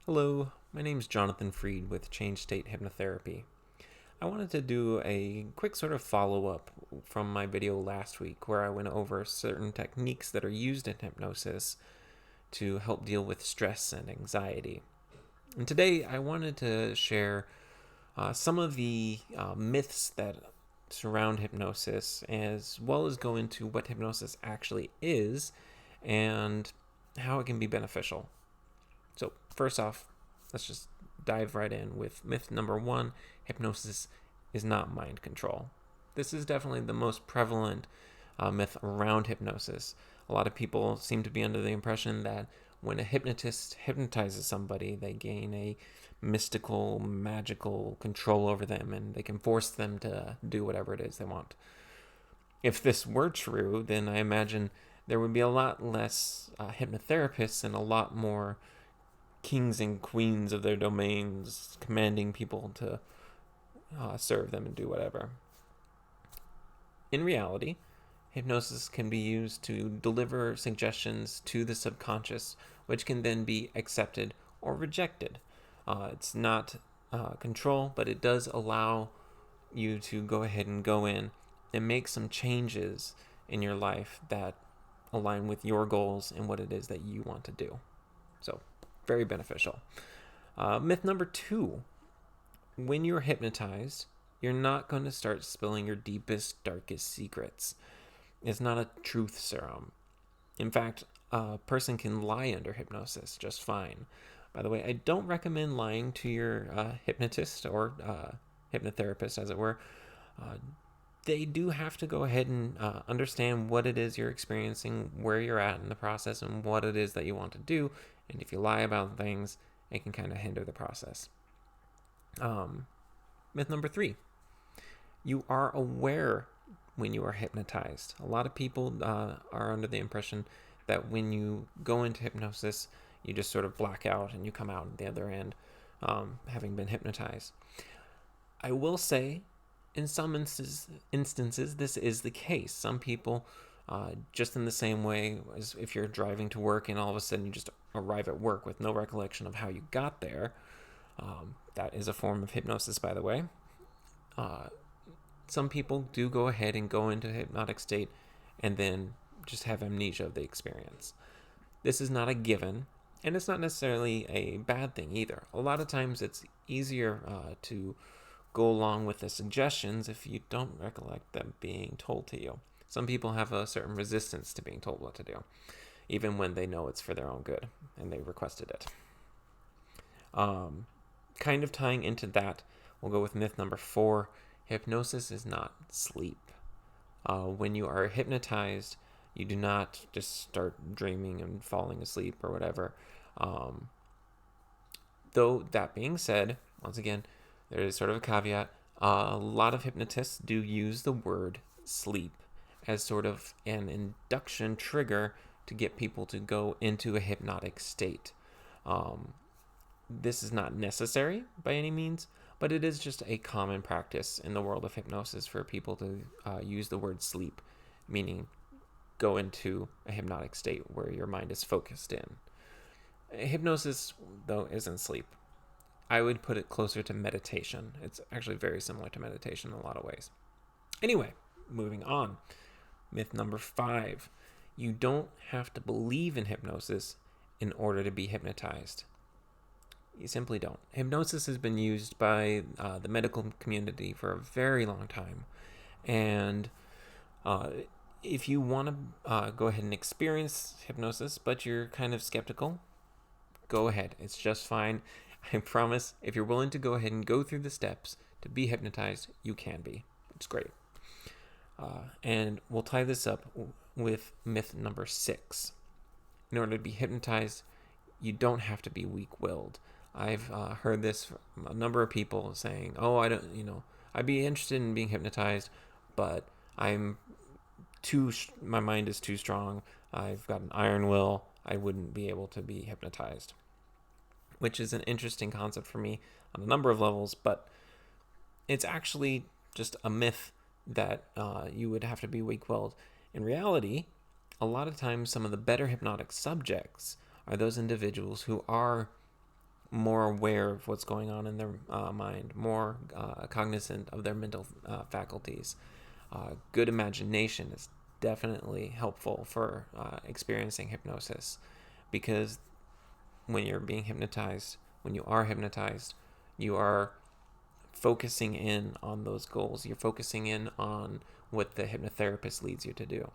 Hello, my name is Jonathan Freed with Change State Hypnotherapy. I wanted to do a quick sort of follow up from my video last week where I went over certain techniques that are used in hypnosis to help deal with stress and anxiety. And today I wanted to share some of the myths that surround hypnosis, as well as go into what hypnosis actually is and how it can be beneficial. So, first off, let's just dive right in with myth number one: hypnosis is not mind control. This is definitely the most prevalent myth around hypnosis. A lot of people seem to be under the impression that when a hypnotist hypnotizes somebody, they gain a mystical, magical control over them and they can force them to do whatever it is they want. If this were true, then I imagine there would be a lot less hypnotherapists and a lot more kings and queens of their domains commanding people to serve them and do whatever. In reality, hypnosis can be used to deliver suggestions to the subconscious, which can then be accepted or rejected. It's not control, but it does allow you to go ahead and go in and make some changes in your life that align with your goals and what it is that you want to do. So, very beneficial. Myth number two: when you're hypnotized, you're not going to start spilling your deepest, darkest secrets. It's not a truth serum. In fact, a person can lie under hypnosis just fine. By the way, I don't recommend lying to your hypnotist or hypnotherapist, as it were. Uh, they do have to go ahead and understand what it is you're experiencing, where you're at in the process, and what it is that you want to do. And if you lie about things, it can kind of hinder the process. Myth number three: you are aware when you are hypnotized. A lot of people are under the impression that when you go into hypnosis, you just sort of black out and you come out at the other end having been hypnotized. I will say, in some instances, this is the case. Some people, just in the same way as if you're driving to work and all of a sudden you just arrive at work with no recollection of how you got there. That is a form of hypnosis, by the way. Some people do go ahead and go into a hypnotic state and then just have amnesia of the experience. This is not a given, and it's not necessarily a bad thing either. A lot of times it's easier to go along with the suggestions if you don't recollect them being told to you. Some people have a certain resistance to being told what to do, even when they know it's for their own good and they requested it. Kind of tying into that, we'll go with myth number four: hypnosis is not sleep. When you are hypnotized, you do not just start dreaming and falling asleep or whatever. Though that being said, once again, there is sort of a caveat. A lot of hypnotists do use the word sleep as sort of an induction trigger to get people to go into a hypnotic state. This is not necessary by any means, but it is just a common practice in the world of hypnosis for people to use the word sleep, meaning go into a hypnotic state where your mind is focused in. Hypnosis, though, isn't sleep. I would put it closer to meditation. It's actually very similar to meditation in a lot of ways. Anyway, moving on. Myth number five: you don't have to believe in hypnosis in order to be hypnotized. You simply don't. Hypnosis has been used by the medical community for a very long time. And if you want to go ahead and experience hypnosis, but you're kind of skeptical, go ahead. It's just fine. I promise, if you're willing to go ahead and go through the steps to be hypnotized, you can be. It's great. And we'll tie this up with myth number six. In order to be hypnotized, you don't have to be weak-willed. I've heard this from a number of people saying, "Oh, I don't, I'd be interested in being hypnotized, but my mind is too strong. I've got an iron will. I wouldn't be able to be hypnotized," which is an interesting concept for me on a number of levels, but it's actually just a myth that you would have to be weak-willed. In reality, a lot of times some of the better hypnotic subjects are those individuals who are more aware of what's going on in their mind, more cognizant of their mental faculties. Good imagination is definitely helpful for experiencing hypnosis, because when you're being hypnotized, when you are hypnotized, you are focusing in on those goals. You're focusing in on what the hypnotherapist leads you to do.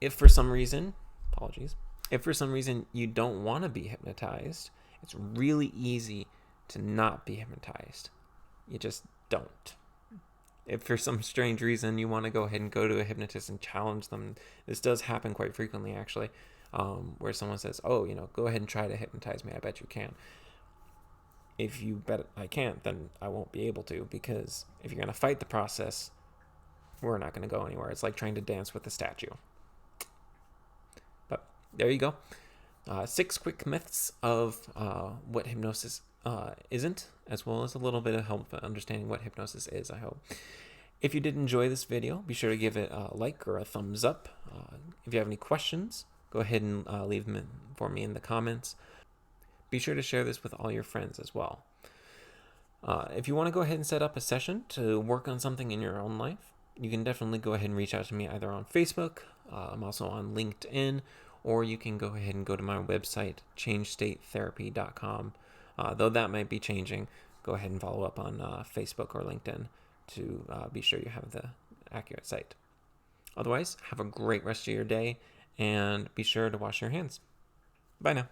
If for some reason, apologies, if for some reason you don't want to be hypnotized, it's really easy to not be hypnotized. You just don't. If for some strange reason you want to go ahead and go to a hypnotist and challenge them, this does happen quite frequently actually, where someone says, oh, go ahead and try to hypnotize me. I bet you can. If you bet I can't, then I won't be able to, because if you're going to fight the process, we're not going to go anywhere. It's like trying to dance with a statue. But there you go. 6 quick myths of what hypnosis isn't, as well as a little bit of help understanding what hypnosis is, I hope. If you did enjoy this video, be sure to give it a like or a thumbs up. If you have any questions, go ahead and leave them for me in the comments. Be sure to share this with all your friends as well. If you want to go ahead and set up a session to work on something in your own life, you can definitely go ahead and reach out to me either on Facebook, I'm also on LinkedIn, or you can go ahead and go to my website, changestatetherapy.com. Though that might be changing, go ahead and follow up on Facebook or LinkedIn to be sure you have the accurate site. Otherwise, have a great rest of your day, and be sure to wash your hands. Bye now.